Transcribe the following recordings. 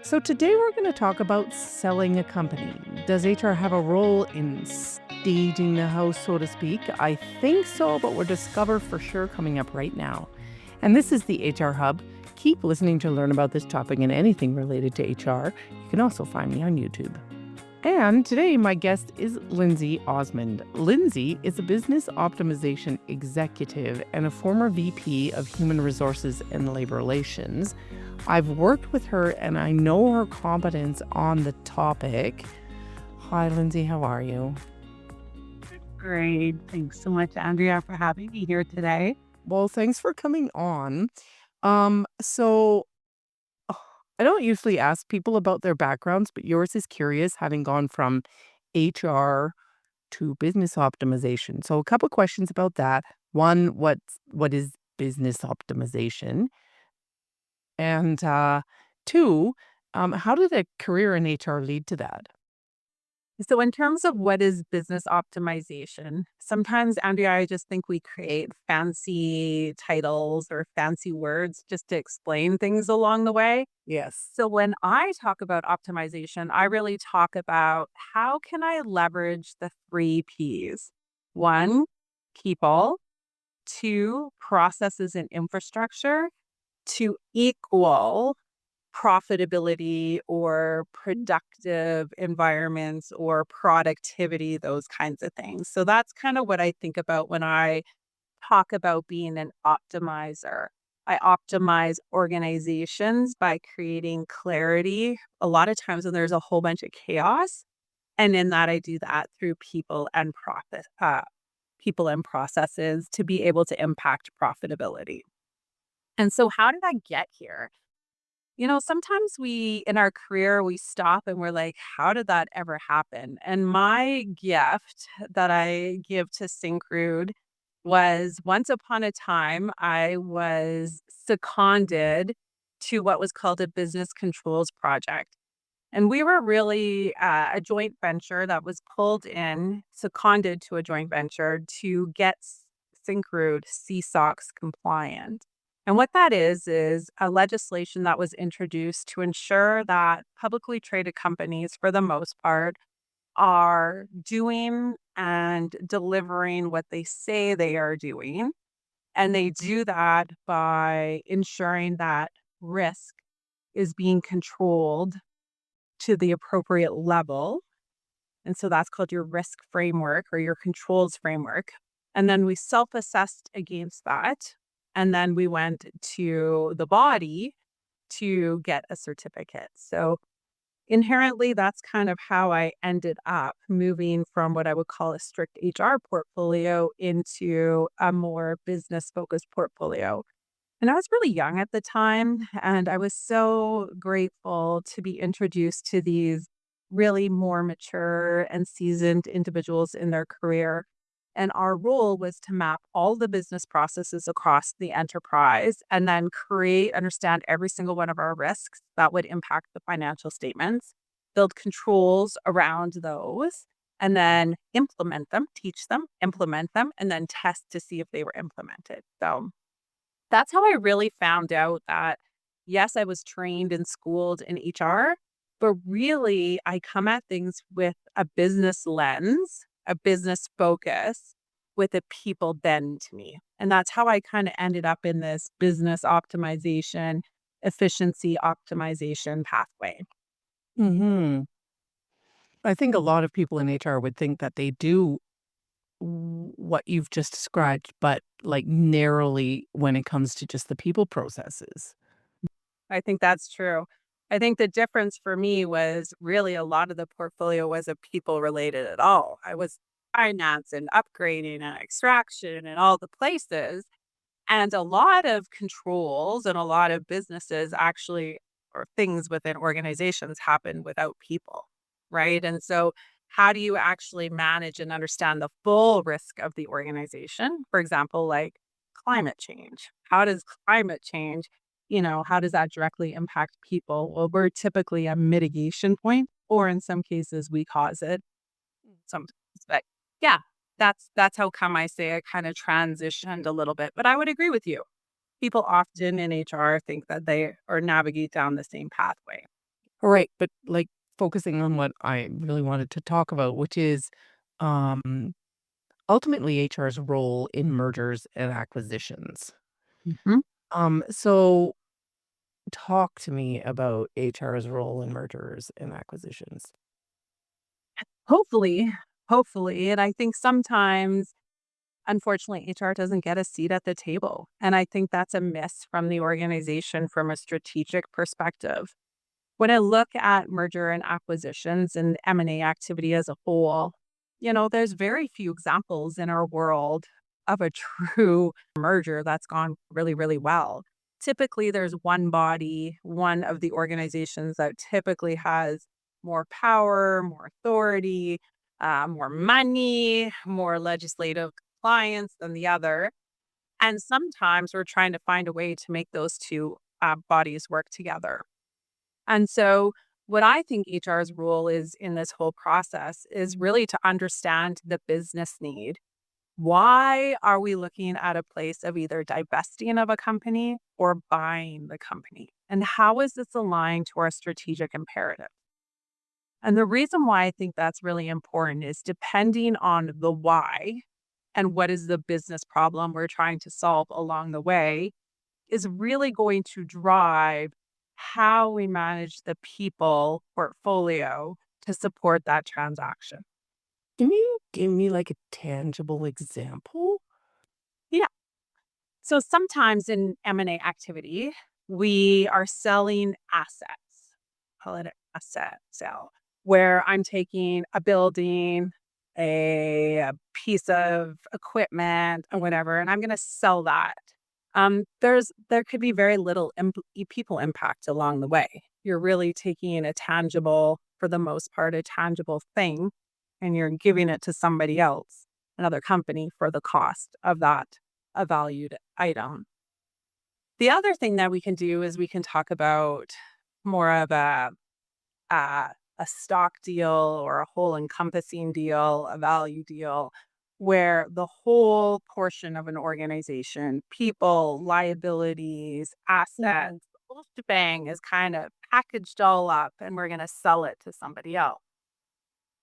So, today we're going to talk about selling a company. Does HR have a role in staging the house, so to speak? I think so, but we'll discover for sure coming up right now. And this is the HR Hub. Keep listening to learn about this topic and anything related to HR. You can also find me on YouTube. And today, my guest is Lindsay Osmond. Lindsay is a business optimization executive and a former VP of Human Resources and Labor Relations. I've worked with her and I know her competence on the topic. Hi, Lindsay, how are you? Great. Thanks so much, Andrea, for having me here today. Well, thanks for coming on. So I don't usually ask people about their backgrounds, but yours is curious, having gone from HR to business optimization. So a couple questions about that. One, what is business optimization? And two, how did a career in HR lead to that? So, in terms of what is business optimization, sometimes, Andrea, I just think we create fancy titles or fancy words just to explain things along the way. Yes. So, when I talk about optimization, I really talk about how can I leverage the three P's? One, people, two, processes and infrastructure to equal profitability or productive environments or productivity, those kinds of things. So that's kind of what I think about when I talk about being an optimizer. I optimize organizations by creating clarity. A lot of times when there's a whole bunch of chaos, and in that I do that through people and processes to be able to impact profitability. And so, how did I get here? Sometimes in our career, we stop and we're like, how did that ever happen? And my gift that I give to Syncrude was once upon a time, I was seconded to what was called a business controls project. And we were really a joint venture that was pulled in, seconded to a joint venture to get Syncrude CSOX compliant. And what that is a legislation that was introduced to ensure that publicly traded companies, for the most part, are doing and delivering what they say they are doing. And they do that by ensuring that risk is being controlled to the appropriate level. And so that's called your risk framework or your controls framework. And then we self assessed against that. And then we went to the body to get a certificate. So inherently, that's kind of how I ended up moving from what I would call a strict HR portfolio into a more business focused portfolio. And I was really young at the time, and I was so grateful to be introduced to these really more mature and seasoned individuals in their career. And our role was to map all the business processes across the enterprise and then understand every single one of our risks that would impact the financial statements, build controls around those, and then implement them, teach them, implement them, and then test to see if they were implemented. So that's how I really found out that, yes, I was trained and schooled in HR, but really I come at things with a business lens, a business focus with a people bend to me. And that's how I kind of ended up in this business optimization, efficiency optimization pathway. Hmm. I think a lot of people in HR would think that they do what you've just described, but like narrowly when it comes to just the people processes. I think that's true. I think the difference for me was really a lot of the portfolio wasn't people related at all. I was finance and upgrading and extraction and all the places. And a lot of controls and a lot of businesses actually, or things within organizations happen without people, right? And so, how do you actually manage and understand the full risk of the organization? For example, like climate change. How does climate change, how does that directly impact people? Well, we're typically a mitigation point, or in some cases, we cause it sometimes. But yeah, that's how come I say I kind of transitioned a little bit. But I would agree with you. People often in HR think that they or navigate down the same pathway. All right, but like focusing on what I really wanted to talk about, which is um ultimately HR's role in mergers and acquisitions. Mhm. So talk to me about HR's role in mergers and acquisitions. Hopefully, hopefully, and I think sometimes, unfortunately, HR doesn't get a seat at the table, and I think that's a miss from the organization from a strategic perspective. When I look at merger and acquisitions and M&A activity as a whole, there's very few examples in our world of a true merger that's gone really, really well. Typically, there's one body, one of the organizations that typically has more power, more authority, more money, more legislative compliance than the other. And sometimes we're trying to find a way to make those two bodies work together. And so, what I think HR's role is in this whole process is really to understand the business need. Why are we looking at a place of either divesting of a company or buying the company? And how is this aligned to our strategic imperative? And the reason why I think that's really important is depending on the why and what is the business problem we're trying to solve along the way is really going to drive how we manage the people portfolio to support that transaction. Can you give me like a tangible example? Yeah. So sometimes in M&A activity, we are selling assets. Call it an asset sale, where I'm taking a building, a piece of equipment, or whatever, and I'm going to sell that. There could be very little people impact along the way. You're really taking a tangible, for the most part, a tangible thing, and you're giving it to somebody else, another company, for the cost of that a valued item. The other thing that we can do is we can talk about more of a stock deal or a whole encompassing deal, a value deal, where the whole portion of an organization, people, liabilities, assets, the whole shebang is kind of packaged all up and we're going to sell it to somebody else.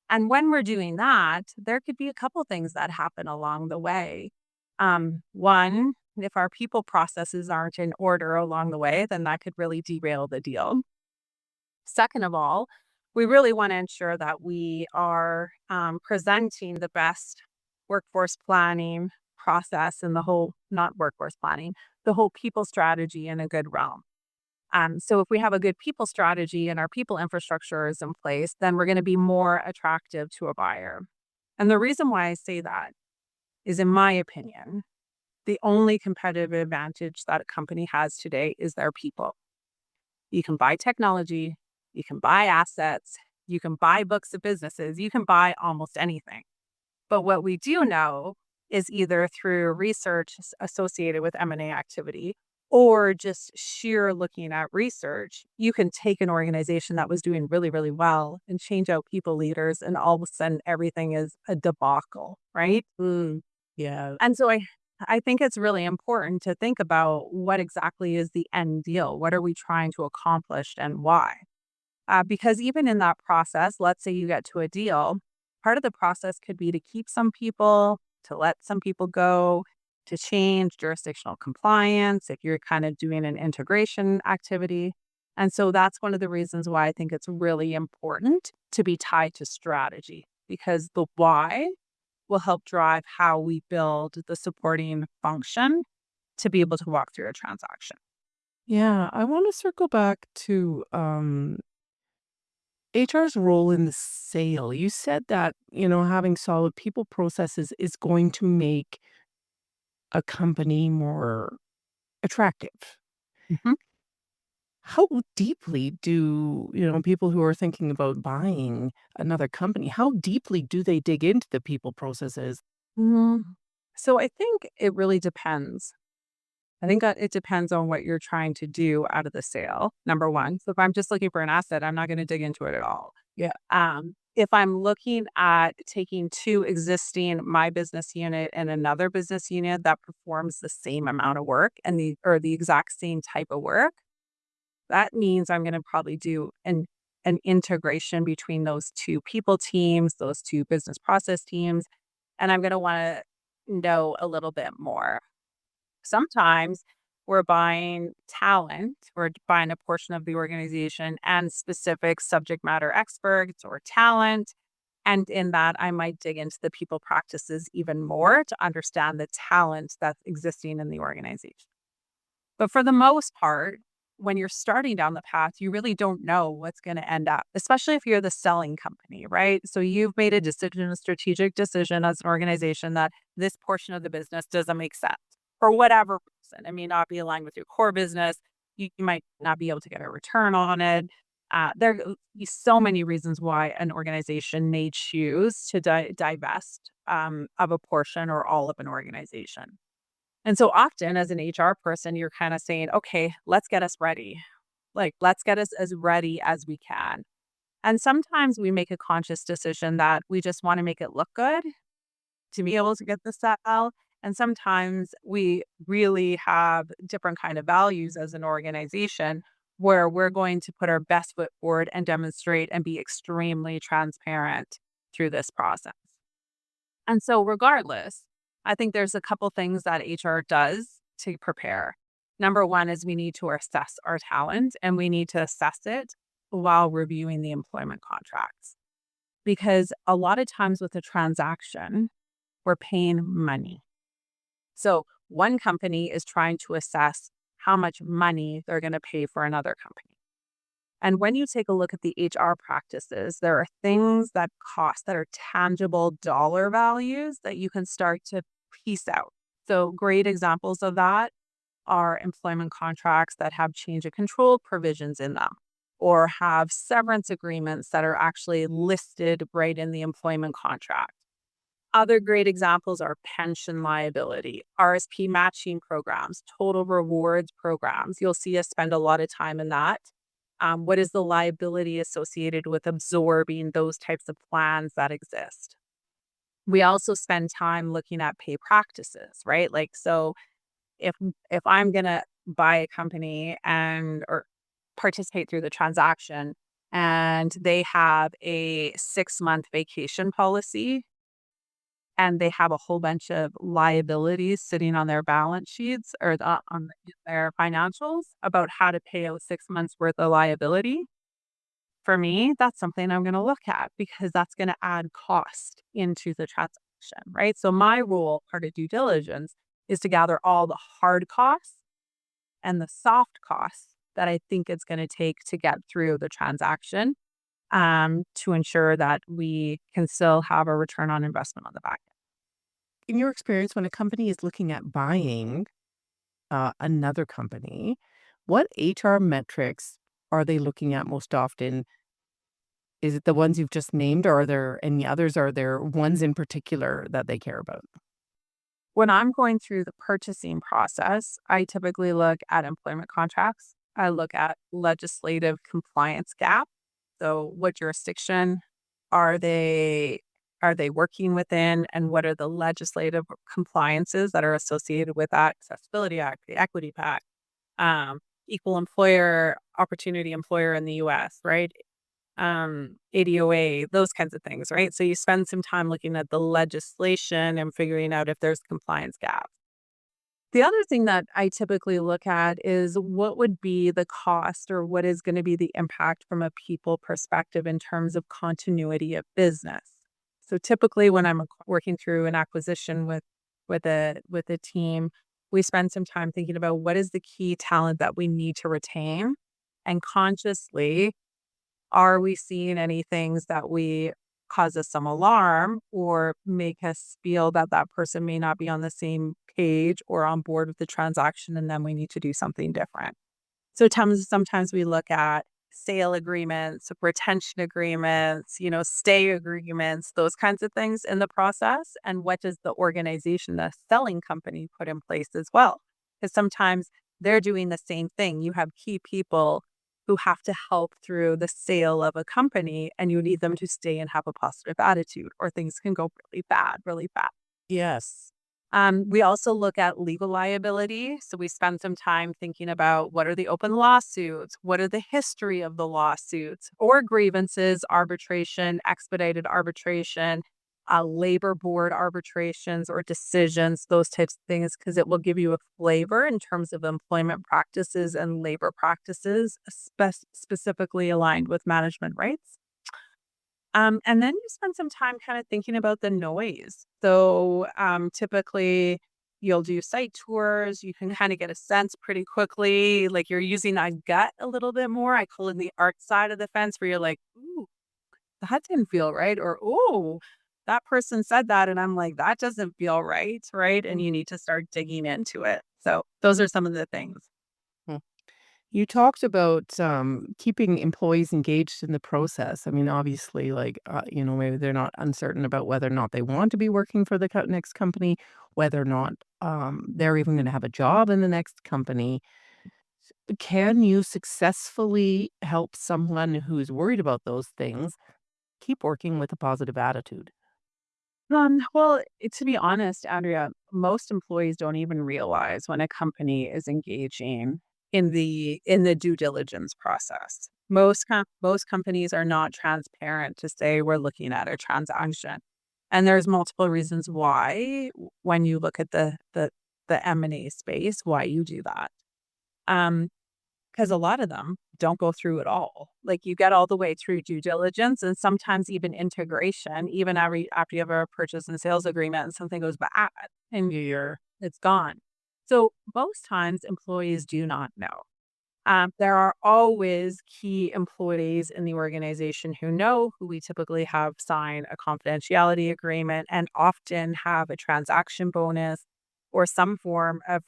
And when we're doing that, there could be a couple things that happen along the way. One, if our people processes aren't in order along the way, then that could really derail the deal. Second of all, we really want to ensure that we are presenting the best workforce planning process and the whole, not workforce planning, the whole people strategy in a good realm. So if we have a good people strategy and our people infrastructure is in place, then we're going to be more attractive to a buyer. And the reason why I say that is, in my opinion, the only competitive advantage that a company has today is their people. You can buy technology, you can buy assets, you can buy books of businesses, you can buy almost anything. But what we do know is either through research associated with M&A activity or just sheer looking at research, you can take an organization that was doing really, really well and change out people leaders, and all of a sudden everything is a debacle, right? Mm, yeah. And so I think it's really important to think about what exactly is the end deal. What are we trying to accomplish and why? Because even in that process, let's say you get to a deal, part of the process could be to keep some people, to let some people go, to change jurisdictional compliance if you're kind of doing an integration activity. And so that's one of the reasons why I think it's really important to be tied to strategy, because the why will help drive how we build the supporting function to be able to walk through a transaction. Yeah, I want to circle back to HR's role in the sale. You said that, having solid people processes is going to make a company more attractive. Mhm. How deeply do, people who are thinking about buying another company, how deeply do they dig into the people processes? Mm. So I think it really depends. I think that it depends on what you're trying to do out of the sale, number one. So if I'm just looking for an asset, I'm not going to dig into it at all. Yeah. If I'm looking at taking two existing my business unit and another business unit that performs the same amount of work and the exact same type of work, that means I'm going to probably do an an integration between those two people teams, those two business process teams, and I'm going to want to know a little bit more. Sometimes we're buying talent, we're buying a portion of the organization and specific subject matter experts or talent. And in that, I might dig into the people practices even more to understand the talent that's existing in the organization. But for the most part, when you're starting down the path, you really don't know what's going to end up, especially if you're the selling company, right? So you've made a decision, a strategic decision as an organization that this portion of the business doesn't make sense for whatever reason. It may not be aligned with your core business. You might not be able to get a return on it. There are so many reasons why an organization may choose to divest of a portion or all of an organization. And so often as an HR person, you're kind of saying, okay, let's get us ready. Like, let's get us as ready as we can. And sometimes we make a conscious decision that we just want to make it look good to be able to get the sell. And sometimes we really have different kind of values as an organization where we're going to put our best foot forward and demonstrate and be extremely transparent through this process. And so regardless, I think there's a couple things that HR does to prepare. Number one is we need to assess our talent and we need to assess it while reviewing the employment contracts. Because a lot of times with a transaction, we're paying money. So one company is trying to assess how much money they're going to pay for another company. And when you take a look at the HR practices, there are things that cost that are tangible dollar values that you can start to piece out. So, great examples of that are employment contracts that have change of control provisions in them or have severance agreements that are actually listed right in the employment contract. Other great examples are pension liability, RSP matching programs, total rewards programs. You'll see us spend a lot of time in that. What is the liability associated with absorbing those types of plans that exist? We also spend time looking at pay practices, right? Like, so if if I'm gonna buy a company and or participate through the transaction and they have a 6-month vacation policy and they have a whole bunch of liabilities sitting on their balance sheets or their financials about how to pay out 6 months worth of liability. For me, that's something I'm going to look at because that's going to add cost into the transaction, right? So my role, part of due diligence, is to gather all the hard costs and the soft costs that I think it's going to take to get through the transaction to ensure that we can still have a return on investment on the back end. In your experience, when a company is looking at buying another company, what HR metrics are they looking at most often? Is it the ones you've just named, or are there any others? Are there ones in particular that they care about? When I'm going through the purchasing process, I typically look at employment contracts. I look at legislative compliance gap. So what jurisdiction are they are they working within and what are the legislative compliances that are associated with that Accessibility Act, the Equity Pact, um, equal employer opportunity employer in the US, right? ADOA, those kinds of things, right? So you spend some time looking at the legislation and figuring out if there's compliance gaps. The other thing that I typically look at is what would be the cost or what is going to be the impact from a people perspective in terms of continuity of business. So typically when I'm working through an acquisition with a team, we spend some time thinking about what is the key talent that we need to retain and consciously are we seeing any things that we cause us some alarm or make us feel that that person may not be on the same page or on board with the transaction and then we need to do something different. So sometimes we look at sale agreements, retention agreements, stay agreements, those kinds of things in the process. And what does the organization, the selling company put in place as well? Because sometimes they're doing the same thing. You have key people who have to help through the sale of a company and you need them to stay and have a positive attitude or things can go really bad, really bad. Yes. We also look at legal liability. So we spend some time thinking about what are the open lawsuits, what are the history of the lawsuits or grievances, arbitration, expedited arbitration, labor board arbitrations or decisions, those types of things, because it will give you a flavor in terms of employment practices and labor practices, specifically aligned with management rights. And then you spend some time kind of thinking about the noise. So typically, you'll do site tours. You can kind of get a sense pretty quickly, like you're using a gut a little bit more. I call it the art side of the fence, where you're like, "Ooh, that didn't feel right," or "Ooh, that person said that," and I'm like, "That doesn't feel right," right? And you need to start digging into it. So those are some of the things. Mm. You talked about keeping employees engaged in the process. I mean, obviously, like, maybe they're not uncertain about whether or not they want to be working for the next company, whether or not they're even going to have a job in the next company. Can you successfully help someone who's worried about those things keep working with a positive attitude? Well, to be honest, Andrea, most employees don't even realize when a company is engaging in the due diligence process. Most companies are not transparent to say we're looking at a transaction, and there's multiple reasons why. When you look at the M&A space, why you do that. Um, 'Cause a lot of them don't go through at all. Like, you get all the way through due diligence and sometimes even integration, even after you have a purchase and sales agreement and something goes bad and it's gone. So, most times, employees do not know. There are always key employees in the organization who know, who we typically have sign a confidentiality agreement and often have a transaction bonus or some form of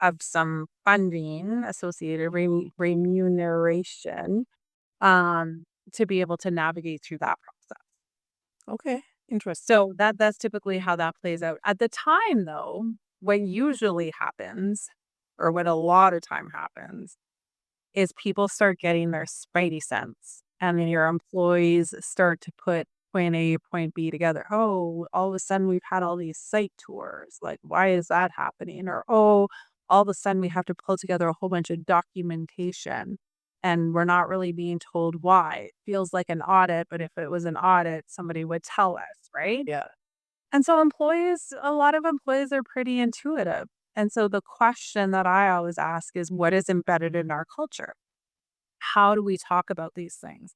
of some funding associated remuneration to be able to navigate through that process. Okay, interesting. So that's typically how that plays out. At the time, though, what usually happens, or what a lot of time happens, is people start getting their spidey sense, and then your employees start to put point A, point B together. "Oh, all of a sudden we've had all these site tours. Like, why is that happening?" Or, "Oh, all of a sudden we have to pull together a whole bunch of documentation, and we're not really being told why. It feels like an audit, but if it was an audit, somebody would tell us, right?" Yeah. And so a lot of employees are pretty intuitive. And so the question that I always ask is, what is embedded in our culture? How do we talk about these things?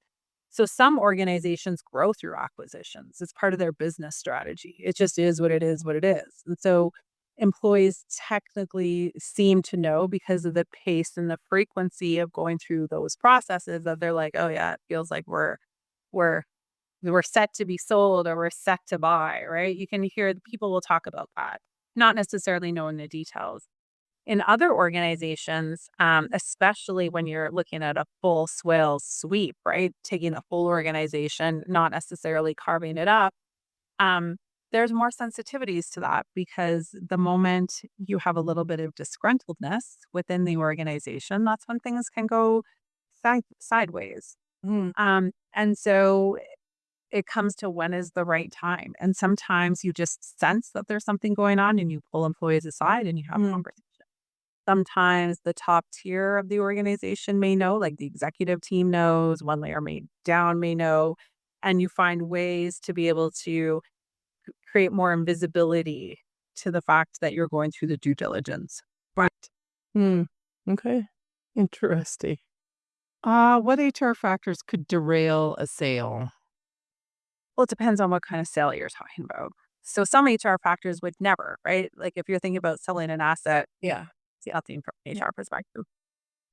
So some organizations grow through acquisitions. It's part of their business strategy. It just is what it is, what it is. And so employees technically seem to know, because of the pace and the frequency of going through those processes, that they're like, "Oh yeah, it feels like we're we're set to be sold or we're set to buy," right? You can hear the people will talk about that, not necessarily knowing the details. In other organizations, especially when you're looking at a full swale sweep, right? Taking a full organization, not necessarily carving it up. Um, there's more sensitivities to that, because the moment you have a little bit of disgruntledness within the organization, that's when things can go sideways. Mm, And so it comes to, when is the right time? And sometimes you just sense that there's something going on and you pull employees aside and you have a mm. conversation. Sometimes the top tier of the organization may know, like the executive team knows, one layer down may know, and you find ways to be able to create more invisibility to the fact that you're going through the due diligence. Right. Hmm. Okay. Interesting. What HR factors could derail a sale? Well, it depends on what kind of sale you're talking about. So some HR factors would never, right? Like if you're thinking about selling an asset, Yeah. see nothing from an Yeah. HR perspective.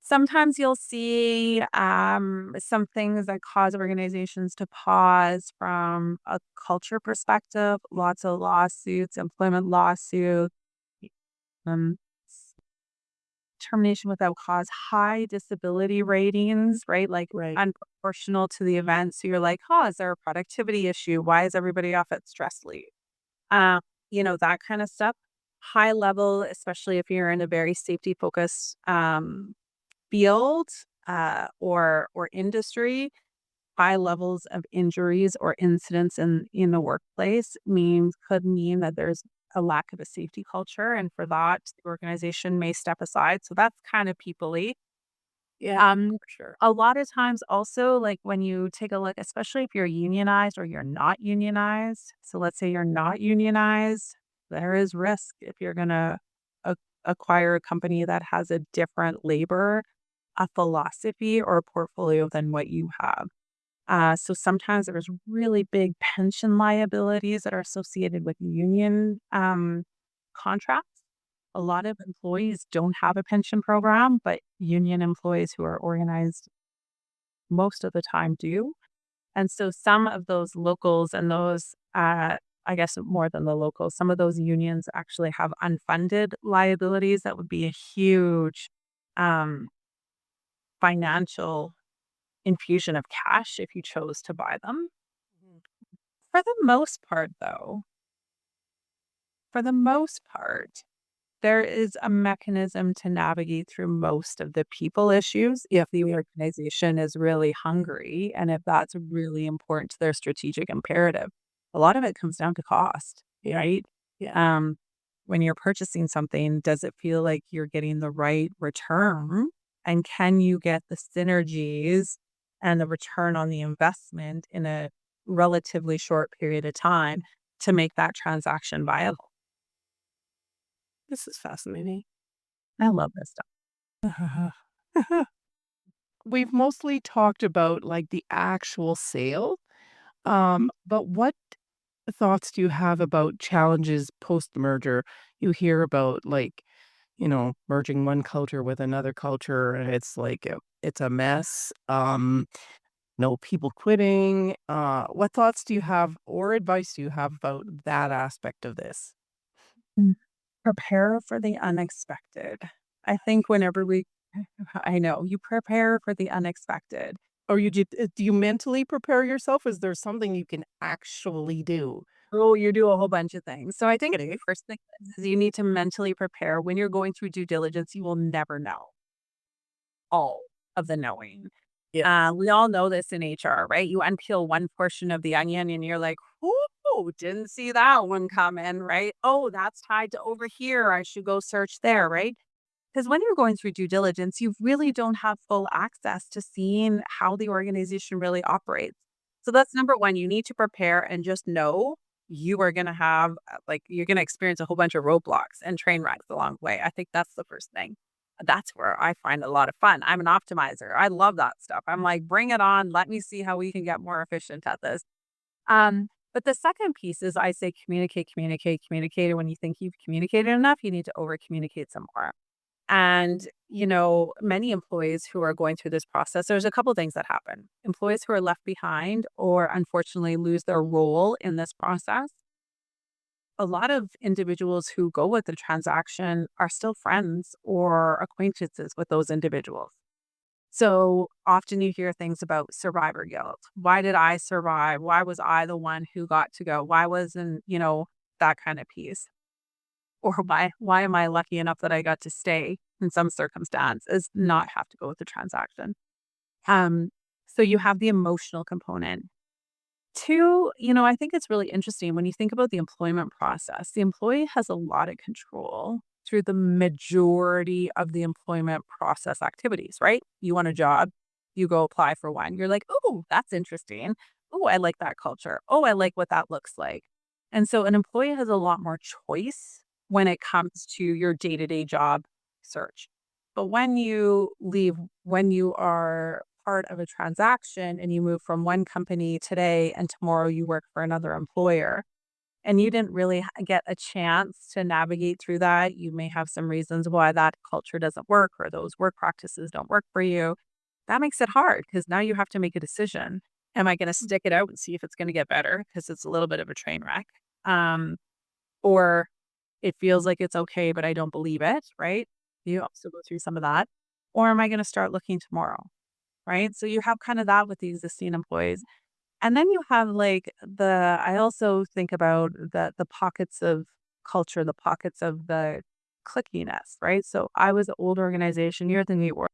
Sometimes you'll see some things that cause organizations to pause from a culture perspective. Lots of lawsuits, employment lawsuits, um, termination without cause, high disability ratings, right? Like Right. unproportional to the event. So you're like, "Oh, is there a productivity issue? Why is everybody off at stress leave?" Uh, that kind of stuff. High level, especially if you're in a very safety focused field or industry, high levels of injuries or incidents in the workplace could mean that there's a lack of a safety culture. And for that, the organization may step aside. So that's kind of people-y. Yeah, for sure. A lot of times also, like when you take a look, especially if you're unionized or you're not unionized. So let's say you're not unionized, there is risk if you're going to acquire a company that has a different labor, a philosophy, or a portfolio than what you have. So sometimes there's really big pension liabilities that are associated with union contracts. A lot of employees don't have a pension program, but union employees who are organized most of the time do. And so some of those locals and those, I guess more than the locals, some of those unions actually have unfunded liabilities that would be a huge um, financial infusion of cash if you chose to buy them. Mhm. For the most part, though, for the most part, there is a mechanism to navigate through most of the people issues if the organization is really hungry and if that's really important to their strategic imperative. A lot of it comes down to cost, Yeah, right? yeah. Um, when you're purchasing something, does it feel like you're getting the right return? And can you get the synergies and the return on the investment in a relatively short period of time to make that transaction viable? This is fascinating. I love this stuff. We've mostly talked about like the actual sale. But what thoughts do you have about challenges post-merger? You hear about like, merging one culture with another culture, and it's like it's a mess. No people quitting. What thoughts do you have or advice do you have about that aspect of this? Mm. Prepare for the unexpected. I think whenever we I know, you prepare for the unexpected. Or do you mentally prepare yourself? Is there something you can actually do? Oh, you do a whole bunch of things. So I think the first thing is you need to mentally prepare. When you're going through due diligence, you will never know all of the knowing. Yeah. We all know this in HR, right? You unpeel one portion of the onion and you're like, "Ooh, didn't see that one coming," right? "Oh, that's tied to over here. I should go search there," right? Because when you're going through due diligence, you really don't have full access to seeing how the organization really operates. So that's number one. You need to prepare and just know you are going to have, you're going to experience a whole bunch of roadblocks and train wrecks along the way. I think that's the first thing. That's where I find a lot of fun. I'm an optimizer. I love that stuff. I'm like, bring it on. Let me see how we can get more efficient at this. But the second piece is I say communicate, communicate, communicate. And when you think you've communicated enough, you need to over communicate some more. And, many employees who are going through this process, there's a couple things that happen. Employees who are left behind or unfortunately lose their role in this process. A lot of individuals who go with the transaction are still friends or acquaintances with those individuals. So often you hear things about survivor guilt. Why did I survive? Why was I the one who got to go? Why wasn't, that kind of piece? Or why am I lucky enough that I got to stay in some circumstance is not have to go with the transaction. Um, so you have the emotional component. Two, I think it's really interesting when you think about the employment process. The employee has a lot of control through the majority of the employment process activities, right? You want a job, you go apply for one. You're like, oh, that's interesting. Oh, I like that culture. Oh, I like what that looks like. And so an employee has a lot more choice when it comes to your day to day job search. But when you are part of a transaction and you move from one company today and tomorrow you work for another employer and you didn't really get a chance to navigate through that, you may have some reasons why that culture doesn't work or those work practices don't work for you. That makes it hard because now you have to make a decision. Am I going to stick it out and see if it's going to get better because it's a little bit of a train wreck? Um, or it feels like it's okay, but I don't believe it, right? You also go through some of that. Or am I going to start looking tomorrow? Right? So you have kind of that with the existing employees. And then you have I also think about the pockets of culture, the pockets of the clickiness, right? So I was an old organization, you're the new work.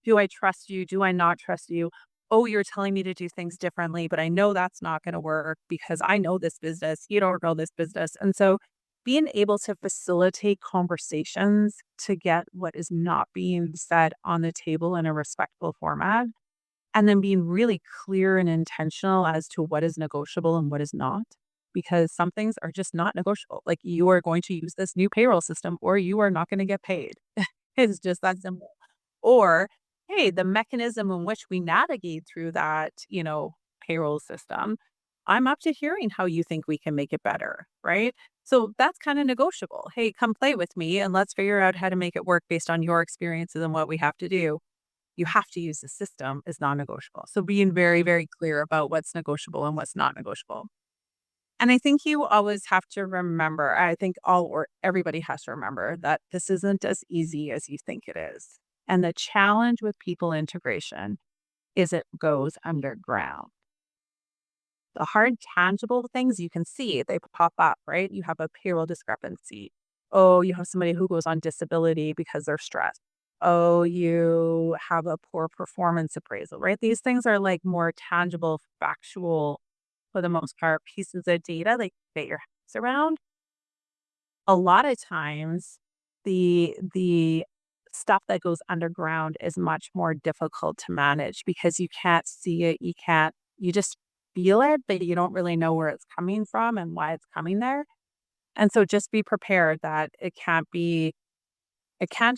Do I trust you? Do I not trust you? Oh, you're telling me to do things differently, but I know that's not going to work because I know this business. You don't know this business. And so being able to facilitate conversations to get what is not being said on the table in a respectful format, and then being really clear and intentional as to what is negotiable and what is not, because some things are just not negotiable. Like, you are going to use this new payroll system or you are not going to get paid. It's just that simple. Or, hey, the mechanism in which we navigate through that, payroll system, I'm up to hearing how you think we can make it better, right? So that's kind of negotiable. Hey, come play with me and let's figure out how to make it work based on your experiences and what we have to do. You have to use the system is non-negotiable. So being very, very clear about what's negotiable and what's not negotiable. And I think you always have to remember, I think all or everybody has to remember that this isn't as easy as you think it is. And the challenge with people integration is it goes underground. The hard, tangible things you can see, they pop up, right? You have a payroll discrepancy. Oh, you have somebody who goes on disability because they're stressed. Oh, you have a poor performance appraisal, right? These things are like more tangible, factual, for the most part, pieces of data that you can get your hands around. A lot of times, the stuff that goes underground is much more difficult to manage because you can't see it, you just feel it, but you don't really know where it's coming from and why it's coming there. And so just be prepared that it can't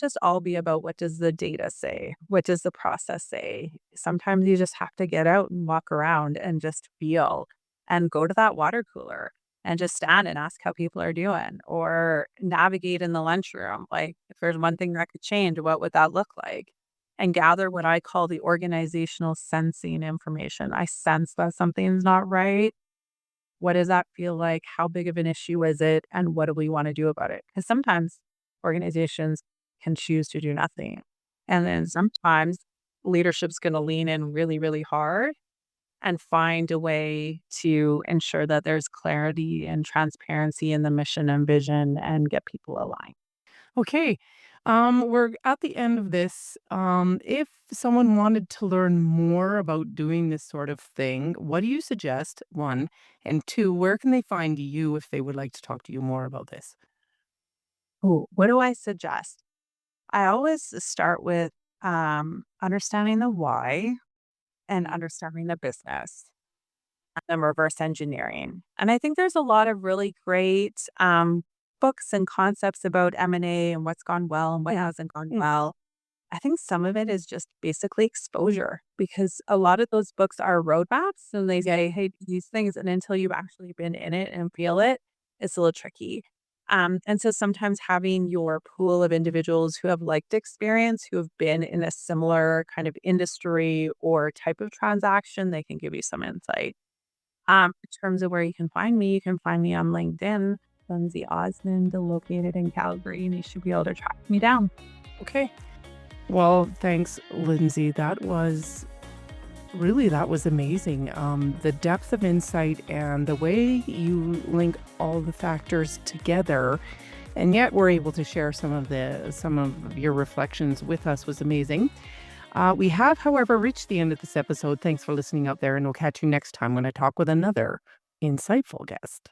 just all be about what does the data say? What does the process say? Sometimes you just have to get out and walk around and just feel and go to that water cooler and just stand and ask how people are doing or navigate in the lunchroom. Like, if there's one thing that could change, what would that look like? And gather what I call the organizational sensing information. I sense that something's not right. What does that feel like? How big of an issue is it? And what do we want to do about it? Because sometimes organizations can choose to do nothing. And then sometimes leadership's going to lean in really, really hard and find a way to ensure that there's clarity and transparency in the mission and vision and get people aligned. Okay. We're at the end of this. If someone wanted to learn more about doing this sort of thing, what do you suggest? One. And two, where can they find you if they would like to talk to you more about this? Ooh, what do I suggest? I always start with understanding the why and understanding the business and reverse engineering. And I think there's a lot of really great books and concepts about M&A and what's gone well and what hasn't gone well. I think some of it is just basically exposure because a lot of those books are roadmaps and they say, hey, do these things. And until you've actually been in it and feel it, it's a little tricky. And so sometimes having your pool of individuals who have liked experience, who have been in a similar kind of industry or type of transaction, they can give you some insight. In terms of where you can find me on LinkedIn, Lindsay Osmond, located in Calgary, and you should be able to track me down. Okay. Well, thanks, Lindsay. That was amazing. The depth of insight and the way you link all the factors together, and yet we're able to share some of your reflections with us was amazing. We have, however, reached the end of this episode. Thanks for listening out there, and we'll catch you next time when I talk with another insightful guest.